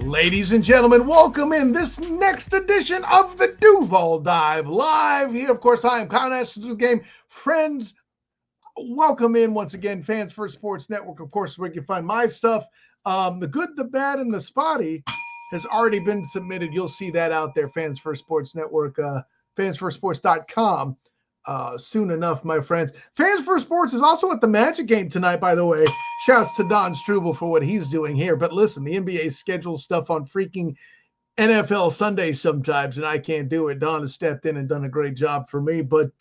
Ladies and gentlemen, welcome in this next edition of the Duval Dive. Live here, of course, I am Kyle Nash, the game. Friends, welcome in once again, Fans First Sports Network, of course, where you can find my stuff. The good, the bad, and the spotty has already been submitted. You'll see that out there, Fans First Sports Network, fansfirstsports.com. Soon enough, my friends. Fans First Sports is also at the Magic game tonight, by the way. Shouts to Don Struble for what he's doing here. But listen, the NBA schedules stuff on freaking NFL Sunday sometimes, and I can't do it. Don has stepped in and done a great job for me. But,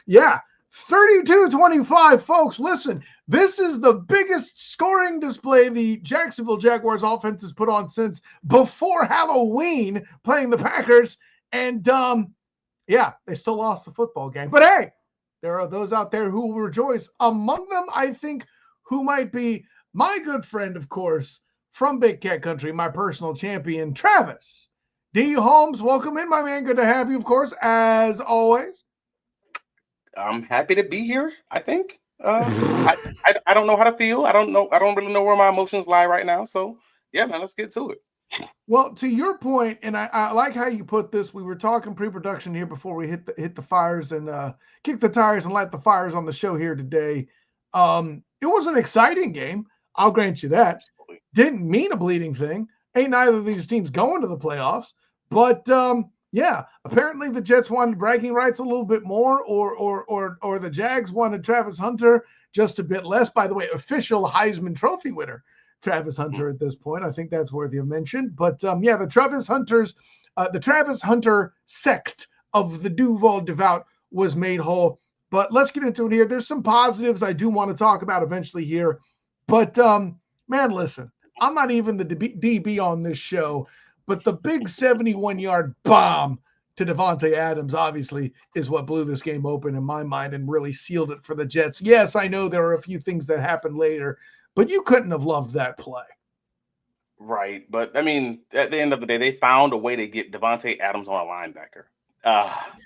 yeah, 32-25, folks. Listen, this is the biggest scoring display the Jacksonville Jaguars offense has put on since before Halloween playing the Packers. And, yeah, they still lost the football game. But, hey, there are those out there who will rejoice. Among them, I think, who might be my good friend, of course, from Big Cat Country, my personal champion, Travis D. Holmes. Welcome in, my man. Good to have you, of course, as always. I'm happy to be here, I think. I don't know how to feel. I don't really know where my emotions lie right now. So, yeah, man, let's get to it. Well, to your point, and I like how you put this. We were talking pre-production here before we hit the fires and kick the tires and light the fires on the show here today. It was an exciting game. I'll grant you that. Didn't mean a bleeding thing. Ain't neither of these teams going to the playoffs. But yeah, apparently the Jets wanted bragging rights a little bit more, or the Jags wanted Travis Hunter just a bit less. By the way, official Heisman Trophy winner Travis Hunter at this point. I think that's worthy of mention. But yeah, the Travis Hunter sect of the Duval devout was made whole. But let's get into it here. There's some positives I do want to talk about eventually here. But man, listen, I'm not even the DB on this show, but the big 71-yard bomb to Davante Adams obviously is what blew this game open in my mind and really sealed it for the Jets. Yes, I know there are a few things that happened later, but you couldn't have loved that play. Right. But, I mean, at the end of the day, they found a way to get Davante Adams on a linebacker.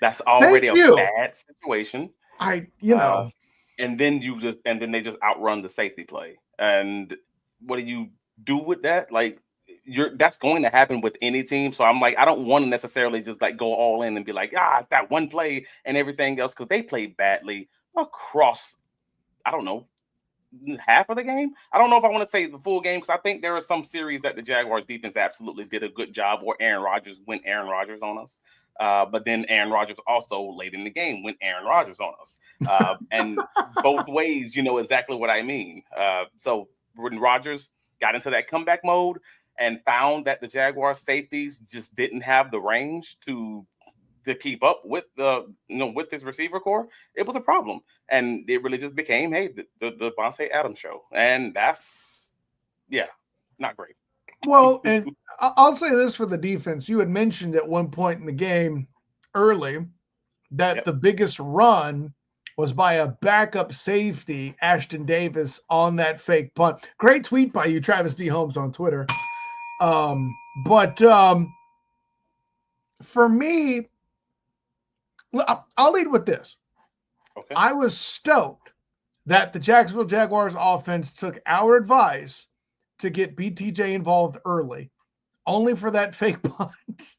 That's already a bad situation. And then they just outrun the safety play. And what do you do with that? Like, that's going to happen with any team. So I'm like, I don't want to necessarily just like go all in and be like, it's that one play and everything else, because they played badly across, I don't know, half of the game. I don't know if I want to say the full game, because I think there are some series that the Jaguars defense absolutely did a good job, or Aaron Rodgers went Aaron Rodgers on us. But then Aaron Rodgers also late in the game went Aaron Rodgers on us. And both ways, you know exactly what I mean. So when Rodgers got into that comeback mode and found that the Jaguars safeties just didn't have the range to keep up with with his receiver core, it was a problem. And it really just became, hey, the Davante Adams show. And that's, not great. Well, and I'll say this for the defense. You had mentioned at one point in the game early that the biggest run was by a backup safety, Ashton Davis, on that fake punt. Great tweet by you, Travis D. Holmes, on Twitter. But for me, I'll lead with this. Okay. I was stoked that the Jacksonville Jaguars offense took our advice to get BTJ involved early, only for that fake punt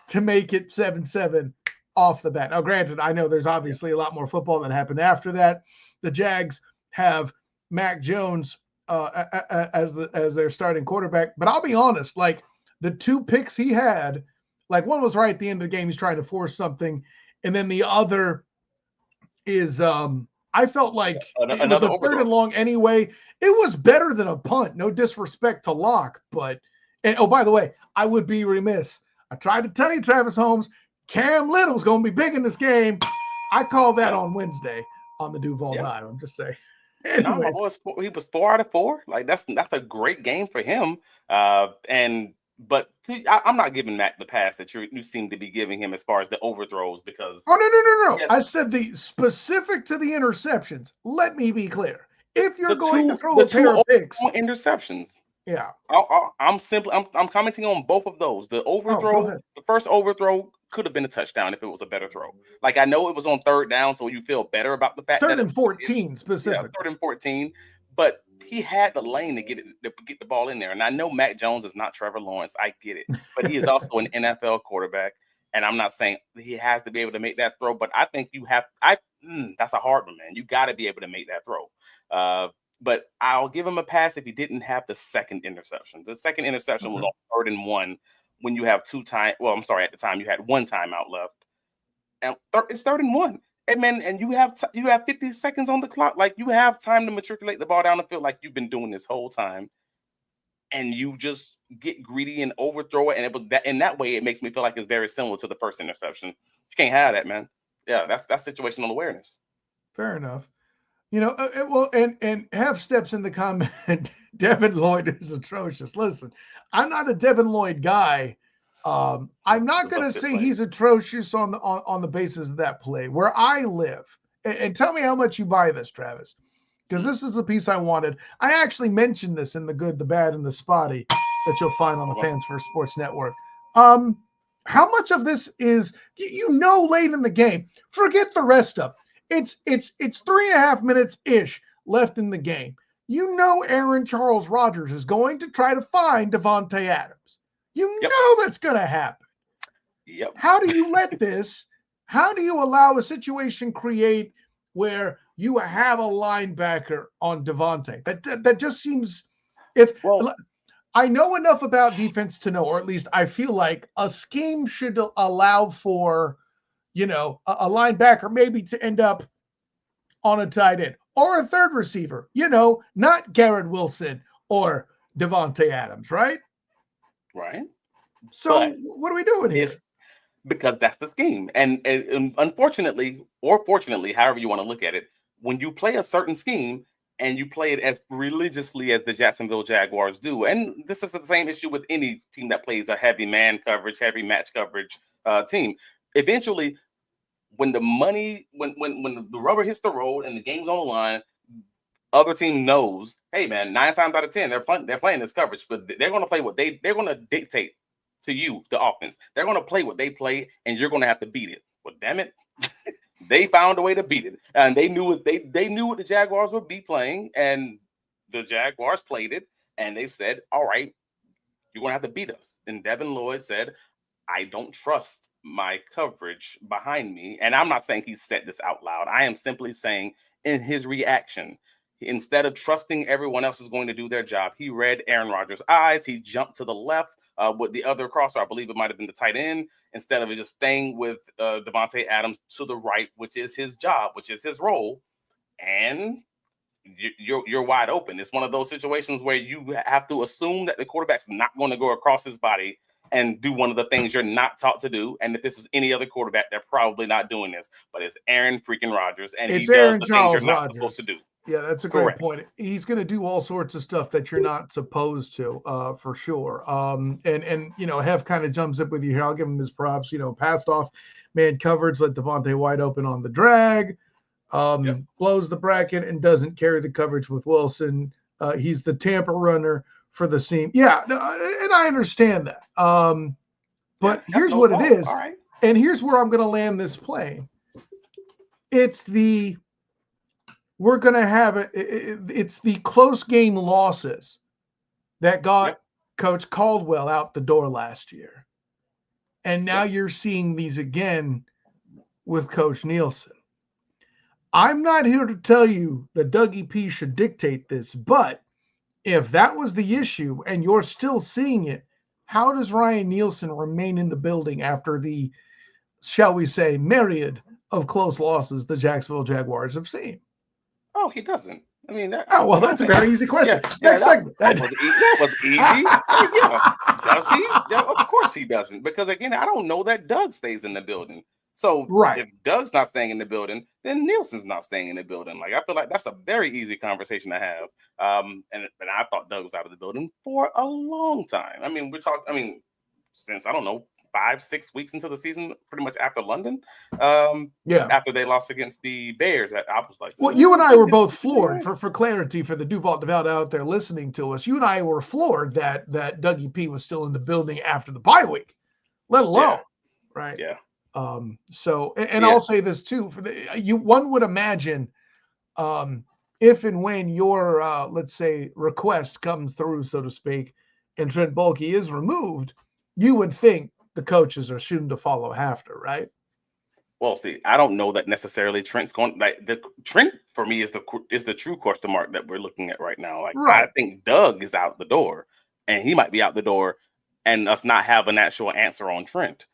to make it 7-7 off the bat. Now, granted, I know there's obviously a lot more football that happened after that. The Jags have Mac Jones as their starting quarterback, but I'll be honest, like the two picks he had, like one was right at the end of the game, he's trying to force something, and then the other is I felt like it was a third and long anyway. It was better than a punt. No disrespect to Locke, but by the way, I would be remiss. I tried to tell you, Travis Holmes, Cam Little's going to be big in this game. I called that on Wednesday on the Duval Dive. I'm just saying. No, he was 4 out of 4. Like that's a great game for him. But I'm not giving Mac the pass that you seem to be giving him as far as the overthrows, because no. Yes. I said the specific to the interceptions. Let me be clear. If you're going to throw a pair of picks, interceptions. Yeah. I'm commenting on both of those. The overthrow, the first overthrow could have been a touchdown if it was a better throw. Like, I know it was on third down, so you feel better about the fact that 3rd and 14 specifically. Yeah, 3rd and 14. but he had the lane to get the ball in there. And I know Mac Jones is not Trevor Lawrence. I get it. But he is also an NFL quarterback. And I'm not saying he has to be able to make that throw, but I think you have that's a hard one, man. You got to be able to make that throw. But I'll give him a pass if he didn't have the second interception. The second interception was on 3rd and 1 when you have at the time you had one timeout left. And it's 3rd and 1. And man, and you have 50 seconds on the clock. Like, you have time to matriculate the ball down the field like you've been doing this whole time. And you just get greedy and overthrow it. And it was that in that way, it makes me feel like it's very similar to the first interception. You can't have that, man. Yeah, that's situational awareness. Fair enough. And half steps in the comment. Devin Lloyd is atrocious. Listen, I'm not a Devin Lloyd guy. I'm not going to say he's atrocious on the basis of that play. Where I live, and tell me how much you buy this, Travis, because this is the piece I wanted. I actually mentioned this in the good, the bad, and the spotty that you'll find on the Fans First Sports Network. How much of this is late in the game? Forget the rest of it. It's 3.5 minutes ish left in the game. Aaron Charles Rodgers is going to try to find Davante Adams. That's going to happen. Yep. How do you let this? How do you allow a situation create where you have a linebacker on Davante? That just seems. I know enough about defense to know, or at least I feel like a scheme should allow for, a linebacker maybe to end up on a tight end or a third receiver, not Garrett Wilson or Davante Adams, right? Right. So what are we doing here? Because that's the scheme. And unfortunately, or fortunately, however you want to look at it, when you play a certain scheme and you play it as religiously as the Jacksonville Jaguars do, and this is the same issue with any team that plays a heavy man coverage, heavy match coverage team. Eventually, when the rubber hits the road and the game's on the line, other team knows, hey man, 9 times out of 10 they're playing this coverage, but they're going to play they're going to dictate to you, the offense. They're going to play what they play, and you're going to have to beat it. Well, damn it, they found a way to beat it, and they knew what the Jaguars would be playing, and the Jaguars played it, and they said, all right, you're going to have to beat us. And Devin Lloyd said, I don't trust my coverage behind me. And I'm not saying he said this out loud. I am simply saying in his reaction, instead of trusting everyone else is going to do their job, he read Aaron Rodgers' eyes. He jumped to the left with the other crosser. I believe it might have been the tight end, instead of just staying with Davante Adams to the right, which is his job, which is his role. And you're wide open. It's one of those situations where you have to assume that the quarterback's not going to go across his body and do one of the things you're not taught to do. And if this was any other quarterback, they're probably not doing this. But it's Aaron freaking Rodgers, and he does the things you're not supposed to do. Yeah, that's a great point. He's going to do all sorts of stuff that you're not supposed to, for sure. And Hef kind of jumps up with you here. I'll give him his props. Passed off man coverage, let Davante wide open on the drag, blows the bracket and doesn't carry the coverage with Wilson. He's the Tampa runner for the seam. Yeah, and I understand that. But here's what it is. Right. And here's where I'm going to land this plane. We're going to have it. It's the close game losses that got Coach Caldwell out the door last year. And now you're seeing these again with Coach Nielsen. I'm not here to tell you that Dougie P should dictate this, but if that was the issue and you're still seeing it, how does Ryan Nielsen remain in the building after the, shall we say, myriad of close losses the Jacksonville Jaguars have seen? Oh, he doesn't. I mean, that's a very easy question. Next segment. That was easy. Yeah. Does he? Yeah, of course he doesn't. Because again, I don't know that Doug stays in the building. So if Doug's not staying in the building, then Nielsen's not staying in the building. Like, I feel like that's a very easy conversation to have. And I thought Doug was out of the building for a long time. I mean, since, I don't know, 5-6 weeks into the season, pretty much after London. After they lost against the Bears, I was like, well, you and I were both floored. For clarity, for the Duval out there listening to us, you and I were floored that Dougie P was still in the building after the bye week, let alone right. Yeah. I'll say this too, one would imagine if and when your, let's say, request comes through, so to speak, and Trent Baalke is removed, you would think the coaches are shooting to follow after, right? Well, see, I don't know that necessarily Trent's going. Like Trent for me is the true question mark that we're looking at right now. Like right. I think Doug is out the door, and he might be out the door, and us not have an actual answer on Trent.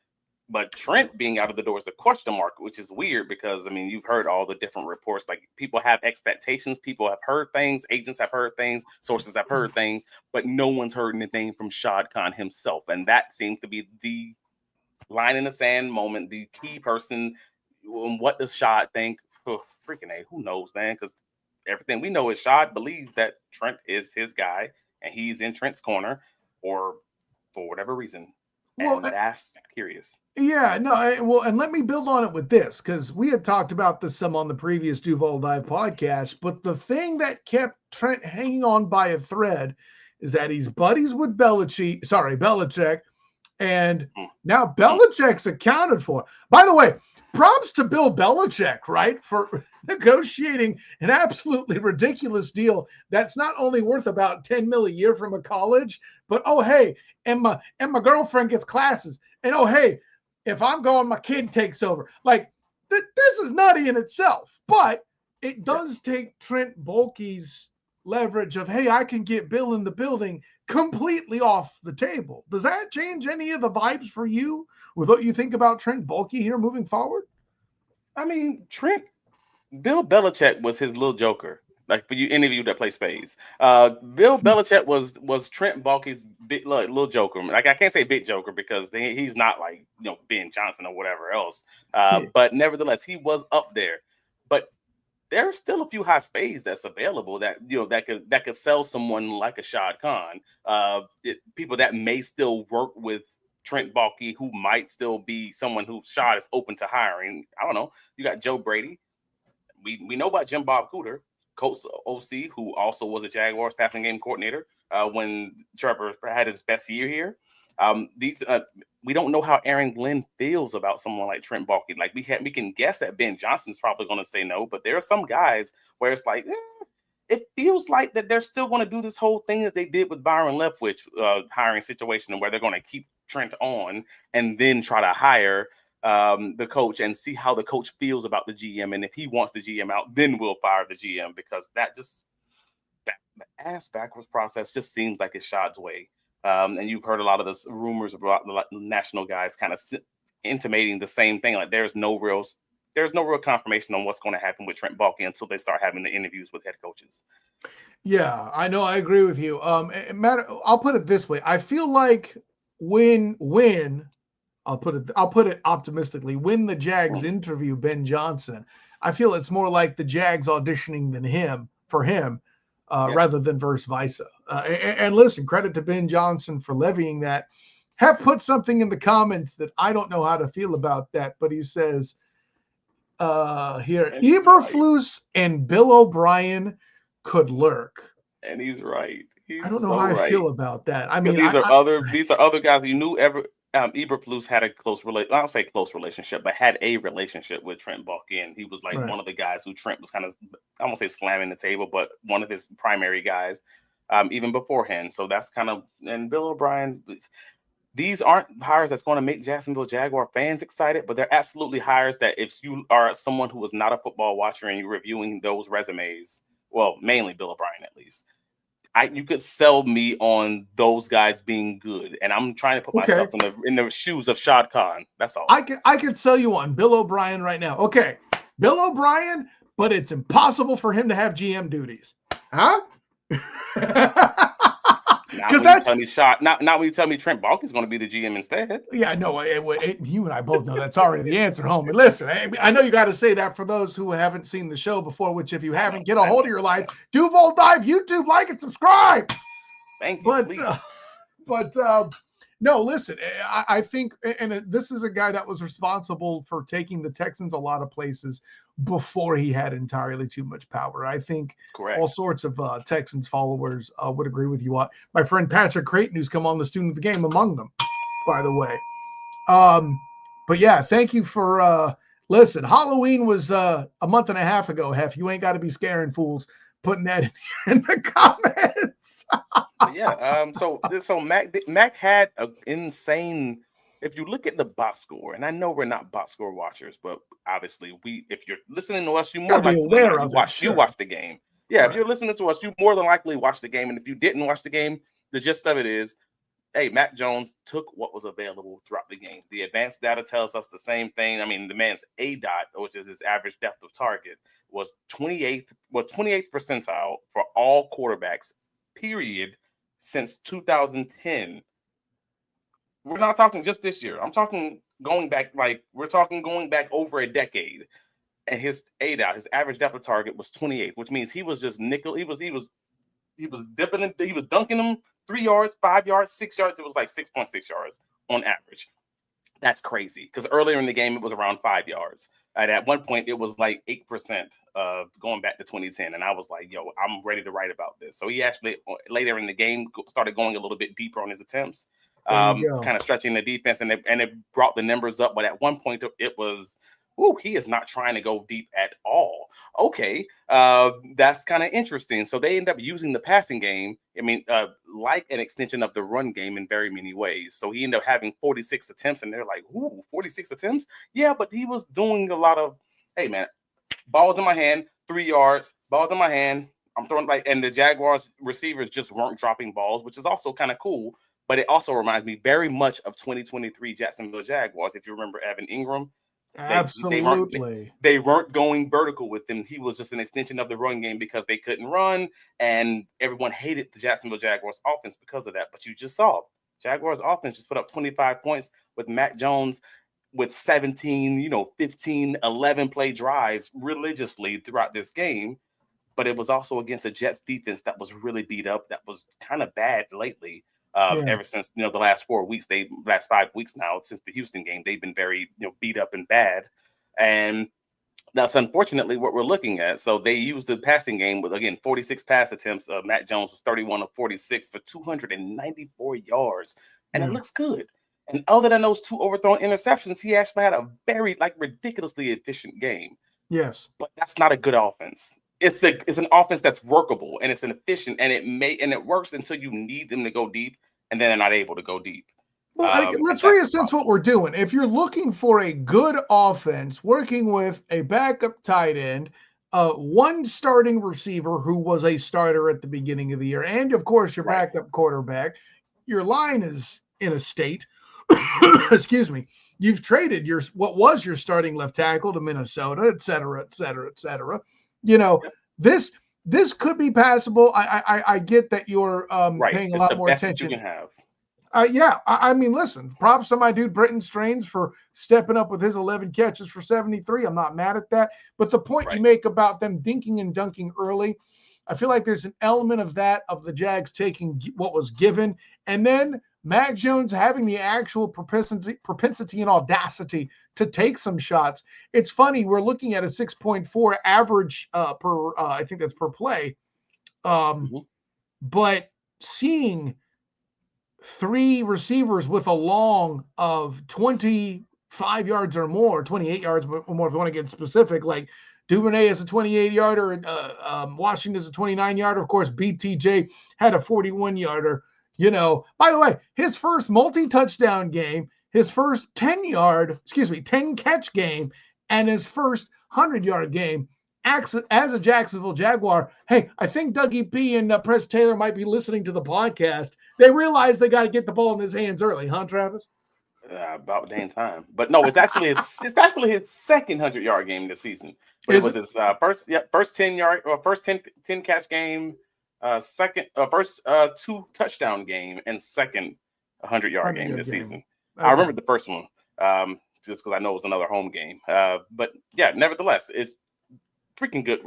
But Trent being out of the door is the question mark, which is weird because, I mean, you've heard all the different reports. Like, people have expectations. People have heard things. Agents have heard things. Sources have heard things. But no one's heard anything from Shad Khan himself. And that seems to be the line in the sand moment, the key person. What does Shad think? Oh, freaking A, who knows, man? Because everything we know is Shad believes that Trent is his guy, and he's in Trent's corner, or for whatever reason. And that's curious. Yeah, no, well, and let me build on it with this, because we had talked about this some on the previous Duval Dive podcast, but the thing that kept Trent hanging on by a thread is that he's buddies with Belichick, and now Belichick's accounted for. By the way, props to Bill Belichick, right, for negotiating an absolutely ridiculous deal that's not only worth about $10 million a year from a college, but oh hey, and my girlfriend gets classes, and oh hey, if I'm gone, my kid takes over. Like this is nutty in itself, but it does take Trent Baalke's leverage of, hey, I can get Bill in the building completely off the table. Does that change any of the vibes for you with what you think about Trent Baalke here moving forward? I mean, Bill Belichick was his little joker. Like, for you, any of you that play spades, Bill Belichick was Trent Baalke's little joker. Like, I can't say big joker because he's not like, Ben Johnson or whatever else. But nevertheless, he was up there. But there's still a few high spades that's available that that could sell someone like a Shad Khan. People that may still work with Trent Baalke, who might still be someone who Shad is open to hiring. I don't know. You got Joe Brady. We know about Jim Bob Cooter, Coach OC, who also was a Jaguars passing game coordinator when Trevor had his best year here. We don't know how Aaron Glenn feels about someone like Trent Baalke. Like, we can guess that Ben Johnson's probably going to say no, but there are some guys where it's like, it feels like that they're still going to do this whole thing that they did with Byron Leftwich hiring situation, where they're going to keep Trent on and then try to hire the coach and see how the coach feels about the GM. And if he wants the GM out, then we'll fire the GM, because that ass backwards process just seems like it's Shad's way. And you've heard a lot of this rumors about the national guys kind of intimating the same thing. Like, there's no real confirmation on what's going to happen with Trent Baalke until they start having the interviews with head coaches. Yeah, I know. I agree with you. Matt, I'll put it this way. I feel like when I'll put it optimistically, when the Jags interview Ben Johnson, I feel it's more like the Jags auditioning for him. Rather than vice versa. And listen, credit to Ben Johnson for levying that. Have put something in the comments that I don't know how to feel about that, but he says here, Eberflus and Bill O'Brien could lurk. And he's right. I don't know how I feel about that. I mean, these are other guys you knew. Eberflus had a I don't say close relationship, but had a relationship with Trent Baalke, and he was like one of the guys who Trent was kind of, I won't say slamming the table, but one of his primary guys, even beforehand. So that's kind of, and Bill O'Brien, these aren't hires that's going to make Jacksonville Jaguar fans excited, but they're absolutely hires that if you are someone who is not a football watcher and you're reviewing those resumes, well, mainly Bill O'Brien at least, you could sell me on those guys being good, and I'm trying to put myself in the shoes of Shad Khan. That's all. I could sell you on Bill O'Brien right now. Okay, Bill O'Brien, but it's impossible for him to have GM duties, huh? Not when you tell me Trent Baalke is going to be the GM instead. Yeah, no, you and I both know that's already the answer, homie. Listen, I know you got to say that for those who haven't seen the show before, which if you haven't, get a hold of your life. Duval Dive, YouTube, like and subscribe. Thank you, but no, listen, I think, and this is a guy that was responsible for taking the Texans a lot of places before he had entirely too much power. I think all sorts of Texans followers would agree with you. My friend Patrick Creighton, who's come on the Student of the Game, among them, by the way. But yeah, thank you for listen. Halloween was a month and a half ago. You ain't got to be scaring fools. putting that in the comments. Yeah. So Mac had an insane. If you look at the box score, and I know we're not box score watchers, but obviously if you're listening to us, you more likely than not, you watch the game. Yeah, right. If you're listening to us, you more than likely watch the game. And if you didn't watch the game, the gist of it is, hey, Mac Jones took what was available throughout the game. The advanced data tells us the same thing. I mean, the man's ADOT, which is his average depth of target, was 28th percentile for all quarterbacks, period, since 2010. We're not talking just this year. I'm talking going back, going back over a decade. And his ADOT, his average depth of target, was 28th, which means he was just nickel. He was dipping in, he was dunking them 3 yards, 5 yards, 6 yards. It was like 6.6 yards on average. That's crazy, because earlier in the game it was around 5 yards. And at one point it was like 8% going back to 2010. And I was like, yo, I'm ready to write about this. So he actually later in the game started going a little bit deeper on his attempts, kind of stretching the defense, and it brought the numbers up. But at one point it was, he is not trying to go deep at all. Okay, that's kind of interesting. So they end up using the passing game, like an extension of the run game in very many ways. So he ended up having 46 attempts, and they're like, 46 attempts? Yeah, but he was doing a lot of, hey, man, balls in my hand, 3 yards, balls in my hand. I'm throwing and the Jaguars receivers just weren't dropping balls, which is also kind of cool. But it also reminds me very much of 2023 Jacksonville Jaguars. If you remember Evan Ingram. Absolutely. They weren't going vertical with him. He was just an extension of the run game because they couldn't run, and everyone hated the Jacksonville Jaguars offense because of that. But you just saw Jaguars offense just put up 25 points with Mac Jones with 17, 15, 11 play drives religiously throughout this game. But it was also against a Jets defense that was really beat up, that was kind of bad lately. Ever since the last 4 weeks, last 5 weeks now since the Houston game, they've been very beat up and bad, and that's unfortunately what we're looking at. So they used the passing game with 46 pass attempts. Matt Jones was 31 of 46 for 294 yards, and it looks good. And other than those 2 overthrown interceptions, he actually had a very ridiculously efficient game. Yes, but that's not a good offense. It's an offense that's workable, and it's an efficient, and it works until you need them to go deep, and then they're not able to go deep. Well, let's reassess what we're doing. If you're looking for a good offense, working with a backup tight end, one starting receiver who was a starter at the beginning of the year, and of course your backup quarterback, your line is in a state. Excuse me. You've traded what was your starting left tackle to Minnesota, et cetera, et cetera, et cetera. This could be passable. I get that you're paying a lot more attention. You can have. I mean, listen, props to my dude Britton Strange for stepping up with his 11 catches for 73. I'm not mad at that. But the point you make about them dinking and dunking early, I feel like there's an element of that, of the Jags taking what was given, and then Mac Jones having the actual propensity and audacity to take some shots. It's funny, we're looking at a 6.4 average per, I think that's per play. But seeing 3 receivers with a long of 25 yards or more, 28 yards or more if you want to get specific, like Duvernay is a 28-yarder, Washington is a 29-yarder. Of course, BTJ had a 41-yarder. By the way, his first multi-touchdown game, his first 10-catch game, and his first 100-yard game as a Jacksonville Jaguar. Hey, I think Dougie P and Press Taylor might be listening to the podcast. They realize they got to get the ball in his hands early, huh, Travis? About dang time. But no, it's actually his second 100-yard game this season. But it was his first 10-yard or first 10 catch game, first 2 touchdown game, and second 100-yard game this season. Okay. I remember the first one just because I know it was another home game. But yeah, nevertheless, it's freaking good.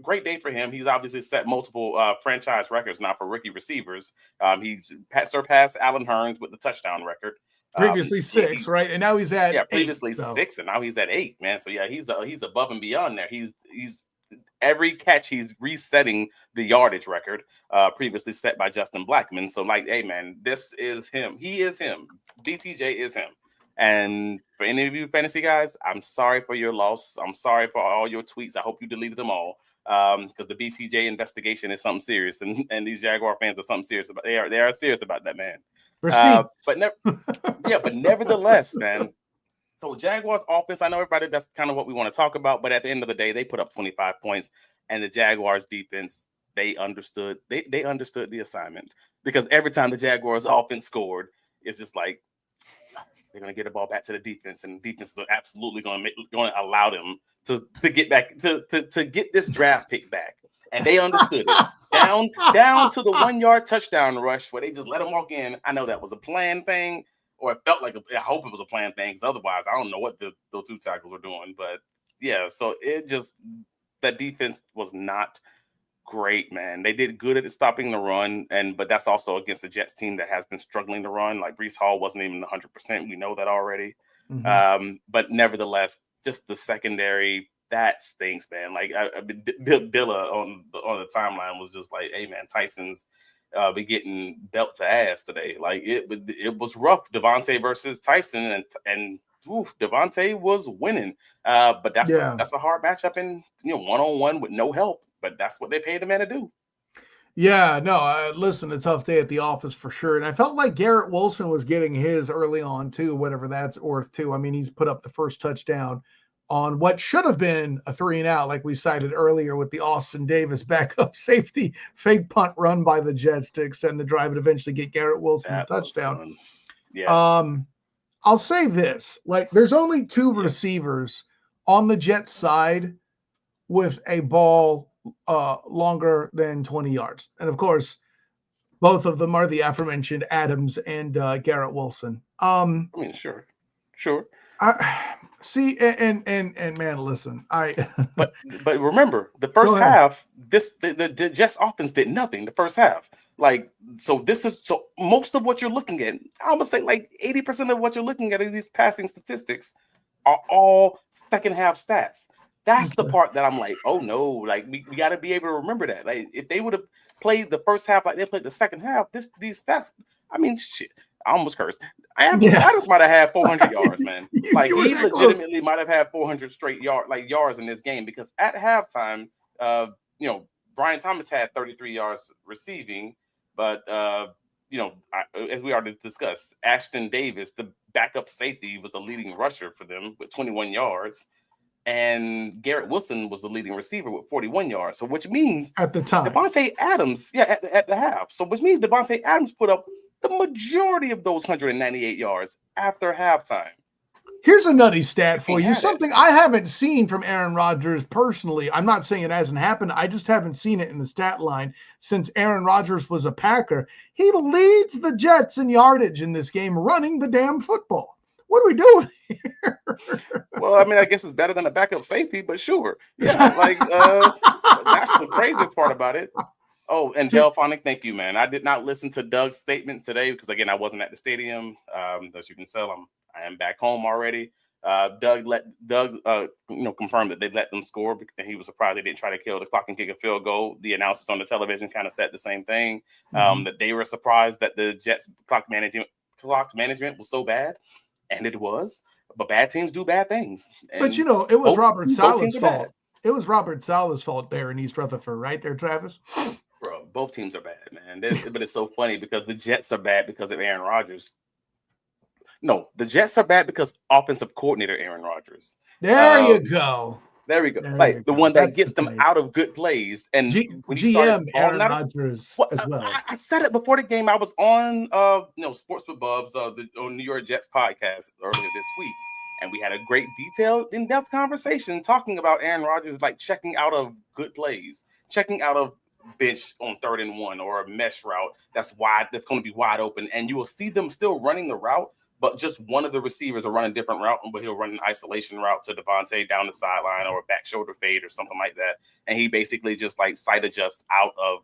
Great day for him. He's obviously set multiple franchise records now for rookie receivers. He's surpassed Allen Hurns with the touchdown record. Previously 6, right? And now he's at previously 8, 6, and now he's at 8, man. So yeah, he's above and beyond there. He's every catch he's resetting the yardage record previously set by Justin Blackmon. So hey man, this is him. He is him. BTJ is him. And for any of you fantasy guys, I'm sorry for your loss. I'm sorry for all your tweets. I hope you deleted them all. because the BTJ investigation is something serious, and these Jaguar fans are something serious about. They are serious about that, man. But nevertheless, man. So Jaguars offense, I know everybody, that's kind of what we want to talk about, but at the end of the day, they put up 25 points, and the Jaguars defense, they understood the assignment, because every time the Jaguars offense scored, it's just like they're going to get the ball back to the defense, and the defense is absolutely going to allow them to get back to get this draft pick back, and they understood it. Down to the 1 yard touchdown rush where they just let them walk in. I know that was a planned thing, or it felt like I hope it was a planned thing, because otherwise I don't know what those two tackles were doing. But yeah, so that defense was not great, man. They did good at stopping the run, but that's also against the Jets team that has been struggling to run. Like Breece Hall wasn't even 100%. We know that already. Mm-hmm. But nevertheless, just the secondary, that stinks, man. Like Dilla on the timeline was just like, "Hey, man, Tyson's be getting belt to ass today." Like it was rough. Devontae versus Tyson, and Devontae was winning. But that's a hard matchup in 1-on-1 with no help. But that's what they paid the man to do. Yeah, no, listen, a tough day at the office for sure. And I felt like Garrett Wilson was getting his early on too, whatever that's worth too. I mean, he's put up the first touchdown on what should have been a 3-and-out, like we cited earlier with the Austin Davis backup safety fake punt run by the Jets to extend the drive and eventually get Garrett Wilson a touchdown. Yeah. I'll say this, like there's only two receivers on the Jets side with a ball longer than 20 yards. And of course, both of them are the aforementioned Adams and Garrett Wilson. I mean, sure. See, and man, listen, but remember the first half, the Jets offense did nothing the first half. Like, so most of what you're looking at, I'm gonna say like 80% of what you're looking at in these passing statistics are all second half stats. That's the part that I'm like, oh no, like we got to be able to remember that. Like if they would have played the first half like they played the second half, these stats, I mean, shit, I almost cursed. Adams might have had 400 yards, man. Like he legitimately might have had 400 straight yards in this game, because at halftime, Brian Thomas had 33 yards receiving, but as we already discussed, Ashton Davis, the backup safety, was the leading rusher for them with 21 yards. And Garrett Wilson was the leading receiver with 41 yards. So which means at the time, Devontae Adams, at the half. So which means Devontae Adams put up the majority of those 198 yards after halftime. Here's a nutty stat for you. Something I haven't seen from Aaron Rodgers personally. I'm not saying it hasn't happened. I just haven't seen it in the stat line since Aaron Rodgers was a Packer. He leads the Jets in yardage in this game, running the damn football. What are we doing here? Well, I mean, I guess it's better than a backup safety, but sure. Yeah, like that's the craziest part about it. Oh, and Delphonic, thank you, man. I did not listen to Doug's statement today because, again, I wasn't at the stadium. As you can tell, I am back home already. Doug confirmed that they let them score, and he was surprised they didn't try to kill the clock and kick a field goal. The announcers on the television kind of said the same thing. That they were surprised that the Jets clock management was so bad. And it was, but bad teams do bad things. But it was Robert Saleh's fault. It was Robert Saleh's fault there in East Rutherford, right there, Travis? Bro, both teams are bad, man. But it's so funny because the Jets are bad because of Aaron Rodgers. No, the Jets are bad because offensive coordinator Aaron Rodgers. There you go. There we go. Like the one that gets them out of good plays. And when you GM Aaron Rodgers as well. I said it before the game. I was on Sports with Bubs, the New York Jets podcast earlier this week, and we had a great detailed, in-depth conversation talking about Aaron Rodgers like checking out of good plays, checking out of bench on 3rd and 1 or a mesh route that's going to be wide open, and you will see them still running the route. But just one of the receivers will run a different route, but he'll run an isolation route to Devontae down the sideline or a back shoulder fade or something like that. And he basically just like sight adjusts out of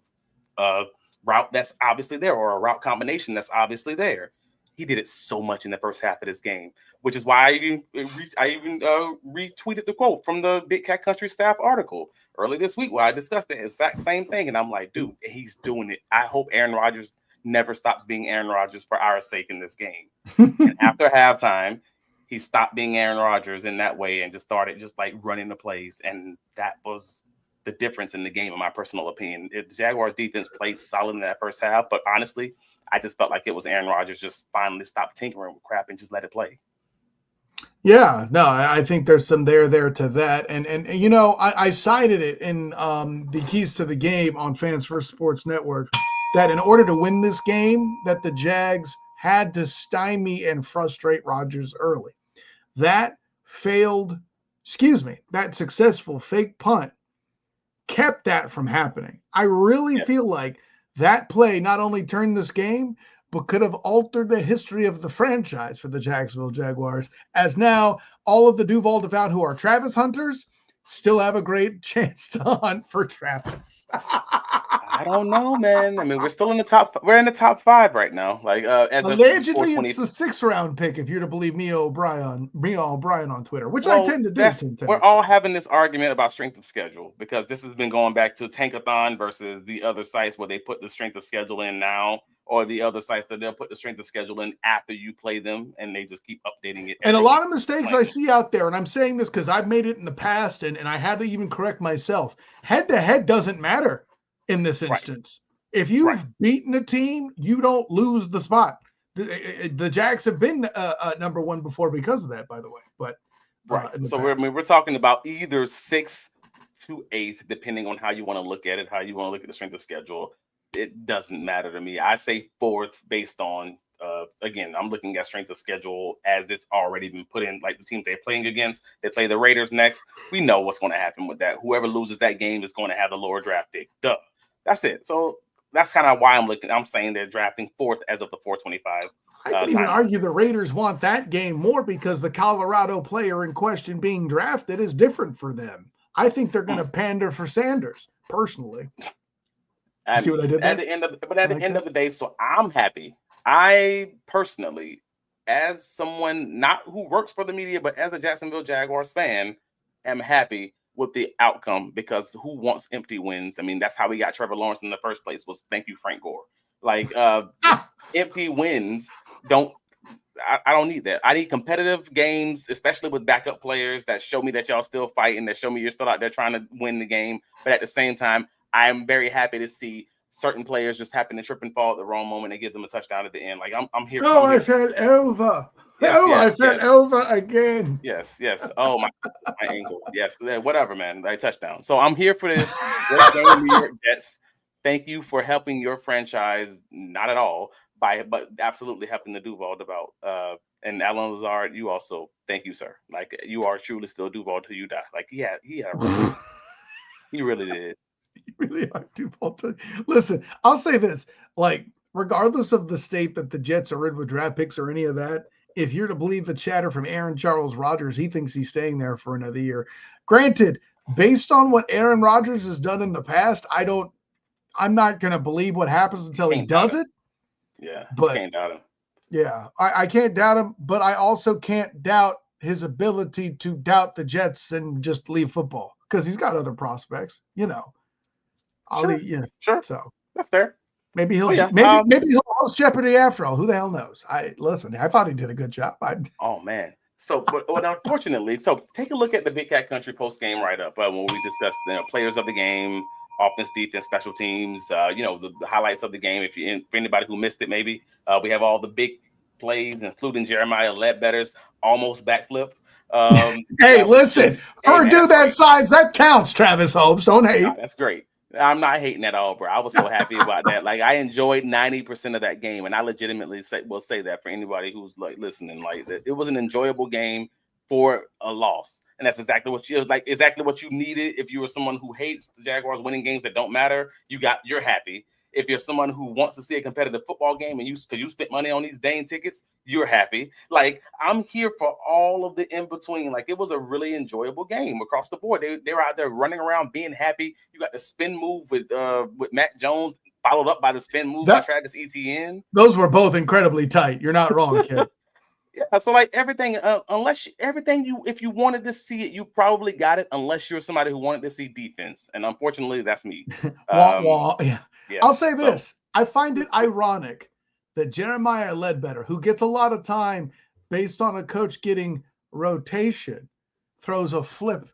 a route that's obviously there or a route combination that's obviously there. He did it so much in the first half of this game, which is why I even retweeted the quote from the Big Cat Country staff article early this week where I discussed the exact same thing. And I'm like, dude, he's doing it. I hope Aaron Rodgers never stops being Aaron Rodgers for our sake in this game. And after halftime, he stopped being Aaron Rodgers in that way and just started just like running the plays. And that was the difference in the game, in my personal opinion. The Jaguars defense played solid in that first half, but honestly, I just felt like it was Aaron Rodgers just finally stopped tinkering with crap and just let it play. Yeah, no, I think there's some there to that, and I cited it in the keys to the game on Fans First Sports Network that in order to win this game, that the Jags had to stymie and frustrate Rodgers early. That successful fake punt kept that from happening. I really feel like that play not only turned this game, but could have altered the history of the franchise for the Jacksonville Jaguars, as now all of the Duuuval who are Travis hunters still have a great chance to hunt for Travis. I don't know, man. I mean, we're still in the top. We're in the top 5 right now. Like, as allegedly, it's the 6th round pick if you're to believe Mia O'Brien on Twitter, which I tend to do. We're all having this argument about strength of schedule because this has been going back to Tankathon versus the other sites where they put the strength of schedule in now, or the other sites that they'll put the strength of schedule in after you play them, and they just keep updating it. And a lot of mistakes I see out there, and I'm saying this because I've made it in the past, and I had to even correct myself. Head-to-head doesn't matter in this instance. Right. If you've beaten a team, you don't lose the spot. The Jags have been number 1 before because of that, by the way. But so we're talking about either 6th to 8th, depending on how you want to look at it, how you want to look at the strength of schedule. It doesn't matter to me. I say 4th based on, again, I'm looking at strength of schedule as it's already been put in, like the teams they're playing against. They play the Raiders next. We know what's going to happen with that. Whoever loses that game is going to have the lower draft pick. Duh. That's it. So that's kind of why I'm saying they're drafting 4th as of the 425. I can even argue the Raiders want that game more because the Colorado player in question being drafted is different for them. I think they're going to pander for Sanders, personally. See what I did there? At the end of the day, so I'm happy. I personally, as someone not who works for the media, but as a Jacksonville Jaguars fan, am happy with the outcome because who wants empty wins? I mean, that's how we got Trevor Lawrence in the first place, was thank you, Frank Gore. Like empty wins I don't need that. I need competitive games, especially with backup players that show me that y'all still fighting, that show me you're still out there trying to win the game. But at the same time, I'm very happy to see certain players just happen to trip and fall at the wrong moment and give them a touchdown at the end. Like I'm here. Oh, I fell over. I fell over again. Yes. Oh, my ankle. Yes, whatever, man. Like touchdown. So I'm here for this. Great game, New York Jets. Thank you for helping your franchise. Not at all, but absolutely helping the Duval. And Alan Lazard, you also, thank you, sir. Like you are truly still Duval till you die. Like he had he really did. You really are Duval. Listen, I'll say this: like, regardless of the state that the Jets are in with draft picks or any of that, if you're to believe the chatter from Aaron Charles Rodgers, he thinks he's staying there for another year. Granted, based on what Aaron Rodgers has done in the past, I'm not going to believe what happens until he does it. Yeah, but can't doubt him. Yeah, I can't doubt him, but I also can't doubt his ability to doubt the Jets and just leave football because he's got other prospects, Sure. So that's fair. Maybe he'll maybe he'll host Jeopardy after all. Who the hell knows? I thought he did a good job. Oh man. So, but unfortunately, take a look at the Big Cat Country post game write up when we discussed the players of the game, offense, defense, special teams. The highlights of the game. For anybody who missed it, maybe we have all the big plays, including Jeremiah Ledbetter's almost backflip. Hey, listen, for a dude that size, that counts. Travis Holmes, don't hate. No, that's great. I'm not hating at all, bro. I was so happy about that. Like I enjoyed 90% of that game, and I legitimately will say that for anybody who's like listening. Like it was an enjoyable game for a loss, and that's exactly what you needed. If you were someone who hates the Jaguars winning games that don't matter, you're happy. If you're someone who wants to see a competitive football game and because you spent money on these dang tickets, you're happy. Like I'm here for all of the in between. Like it was a really enjoyable game across the board. They were out there running around being happy. You got the spin move with Mac Jones, followed up by the spin move by Travis Etienne. Those were both incredibly tight. You're not wrong, kid. Yeah, so like everything, if you wanted to see it, you probably got it. Unless you're somebody who wanted to see defense, and unfortunately, that's me. Yeah. I'll say this. I find it ironic that Jeremiah Ledbetter, who gets a lot of time based on a coach getting rotation, throws a flip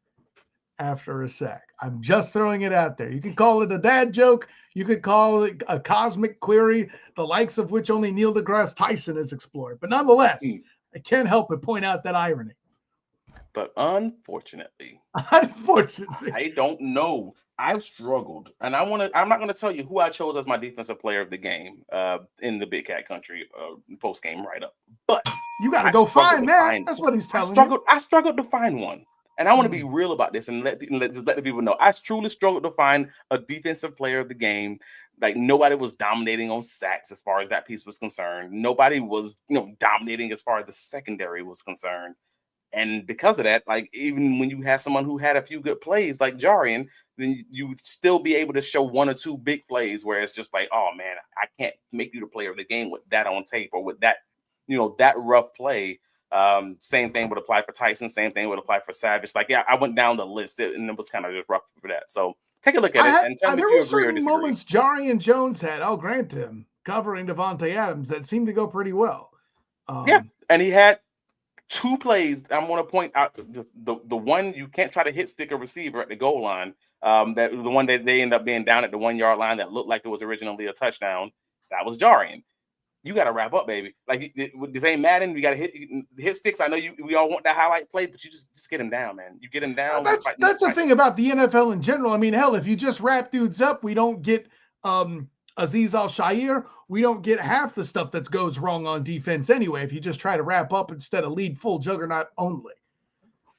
after a sack. I'm just throwing it out there. You can call it a dad joke. You could call it a cosmic query, the likes of which only Neil deGrasse Tyson has explored. But nonetheless, I can't help but point out that irony. But unfortunately, Unfortunately, I don't know. I've struggled, and I'm not gonna tell you who I chose as my defensive player of the game in the Big Cat Country post game write up. But you got to go find that. That's what he's telling you. I struggled to find one, and I want to be real about this and let the people know. I truly struggled to find a defensive player of the game. Like nobody was dominating on sacks as far as that piece was concerned. Nobody was dominating as far as the secondary was concerned. And because of that, like even when you had someone who had a few good plays like Jarian, then you would still be able to show one or two big plays where it's just like, oh man, I can't make you the player of the game with that on tape or with that, that rough play. Same thing would apply for Tyson. Same thing would apply for Savage. Like, yeah, I went down the list and it was kind of just rough for that. So take a look at it and tell me if you agree or disagree. Moments Jarian Jones had, I'll grant him, covering Davante Adams that seemed to go pretty well. Yeah, and he had two plays. I'm going to point out the one you can't try to hit stick a receiver at the goal line. That the one that they end up being down at the 1 yard line that looked like it was originally a touchdown. That was Jarian. You got to wrap up, baby. Like this ain't Madden. We got to hit sticks. I know we all want that highlight play, but you just get him down, man. You get him down. That's the thing about the NFL in general. I mean, hell, if you just wrap dudes up, we don't get Azeez Al-Shaair, we don't get half the stuff that goes wrong on defense anyway. If you just try to wrap up instead of lead full juggernaut only.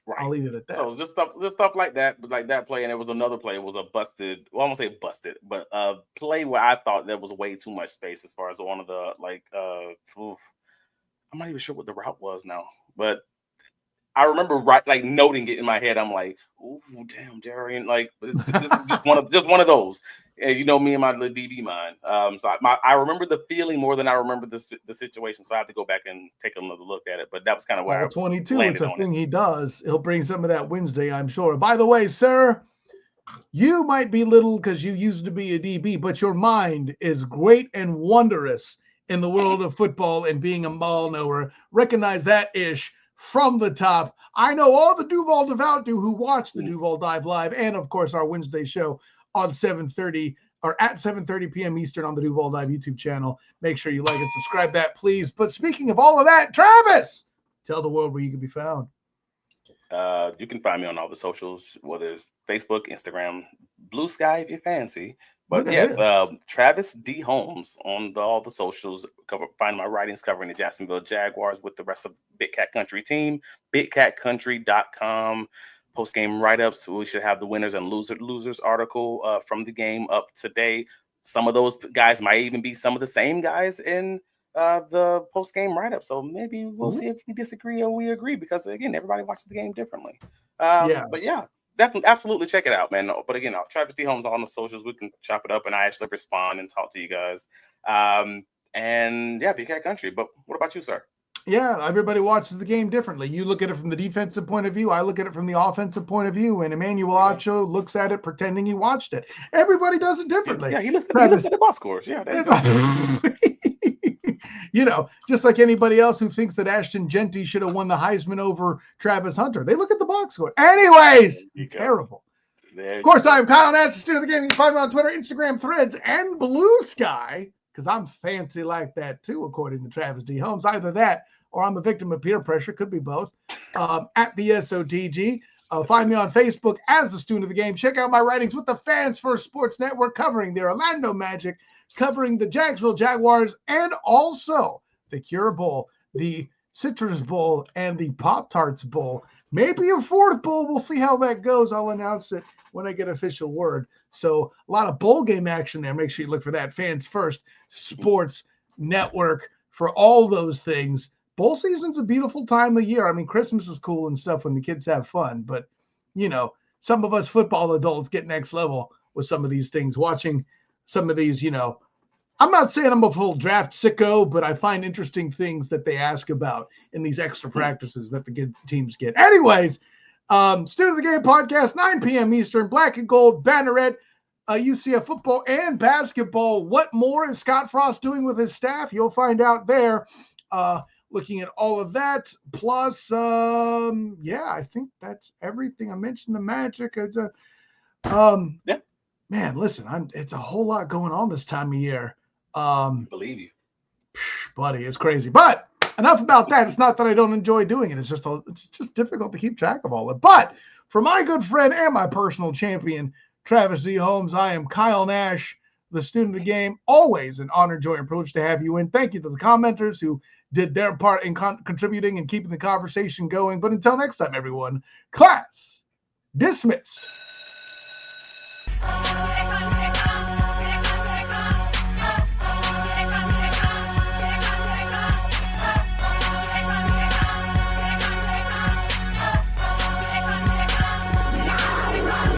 Right. I'll leave it at that. So just stuff like that, like that play, and it was another play. It was a busted. Well, I won't say busted, but a play where I thought there was way too much space as far as one of the I'm not even sure what the route was now, but I remember noting it in my head. I'm like, "Ooh, damn, Jarian!" Like, but it's just one of those. And me and my little DB mind. So I remember the feeling more than I remember the situation. So I have to go back and take another look at it. But that was kind of where 22. It's a thing he does. He'll bring some of that Wednesday, I'm sure. By the way, sir, you might be little because you used to be a DB, but your mind is great and wondrous in the world of football and being a ball knower. Recognize that ish. From the top, I know all the Duval devout who watch the Duval Dive Live and, of course, our Wednesday show on 7:30 or at 7:30 p.m. Eastern on the Duval Dive YouTube channel. Make sure you like and subscribe that, please. But speaking of all of that, Travis, tell the world where you can be found. You can find me on all the socials, whether it's Facebook, Instagram, Blue Sky if you fancy. But yes, Travis D. Holmes on all the socials. Find my writings covering the Jacksonville Jaguars with the rest of the Big Cat Country team. BigCatCountry.com. Post-game write-ups. We should have the winners and losers article from the game up today. Some of those guys might even be some of the same guys in the post-game write-up. So maybe we'll see if we disagree or we agree because, again, everybody watches the game differently. But yeah. Definitely, absolutely check it out, man. But again, Travis D. Holmes on the socials. We can chop it up, and I actually respond and talk to you guys. And yeah, Big Cat Country. But what about you, sir? Yeah, everybody watches the game differently. You look at it from the defensive point of view. I look at it from the offensive point of view. And Emmanuel Acho looks at it pretending he watched it. Everybody does it differently. Yeah, he looks at the box scores. Yeah, there you go. Just like anybody else who thinks that Ashton Genty should have won the Heisman over Travis Hunter. They look at the box score. Anyways, terrible. Of course, I'm Kyle Nash, the student of the game. You can find me on Twitter, Instagram, Threads, and Blue Sky, because I'm fancy like that too, according to Travis D. Holmes. Either that or I'm a victim of peer pressure. Could be both. At the SOTG. Find me on Facebook as the student of the game. Check out my writings with the Fans First Sports Network covering the Orlando Magic, covering the Jacksonville Jaguars, and also the Cure Bowl, the Citrus Bowl, and the Pop-Tarts Bowl. Maybe a fourth bowl. We'll see how that goes. I'll announce it when I get official word. So a lot of bowl game action there. Make sure you look for that. Fans First Sports Network for all those things. Bowl season's a beautiful time of year. I mean, Christmas is cool and stuff when the kids have fun, but, some of us football adults get next level with some of these things, watching some of these, I'm not saying I'm a full draft sicko, but I find interesting things that they ask about in these extra practices that the good teams get. Anyways, Student of the Game podcast, 9 p.m. Eastern, black and gold, banneret, UCF football and basketball. What more is Scott Frost doing with his staff? You'll find out there. Looking at all of that. Plus, I think that's everything. I mentioned the Magic. Yeah. Man, listen, it's a whole lot going on this time of year. Believe you. Buddy, it's crazy. But enough about that. It's not that I don't enjoy doing it. It's just difficult to keep track of all of it. But for my good friend and my personal champion, Travis Z. Holmes, I am Kyle Nash, the student of the game. Always an honor, joy, and privilege to have you in. Thank you to the commenters who did their part in contributing and keeping the conversation going. But until next time, everyone, class dismissed.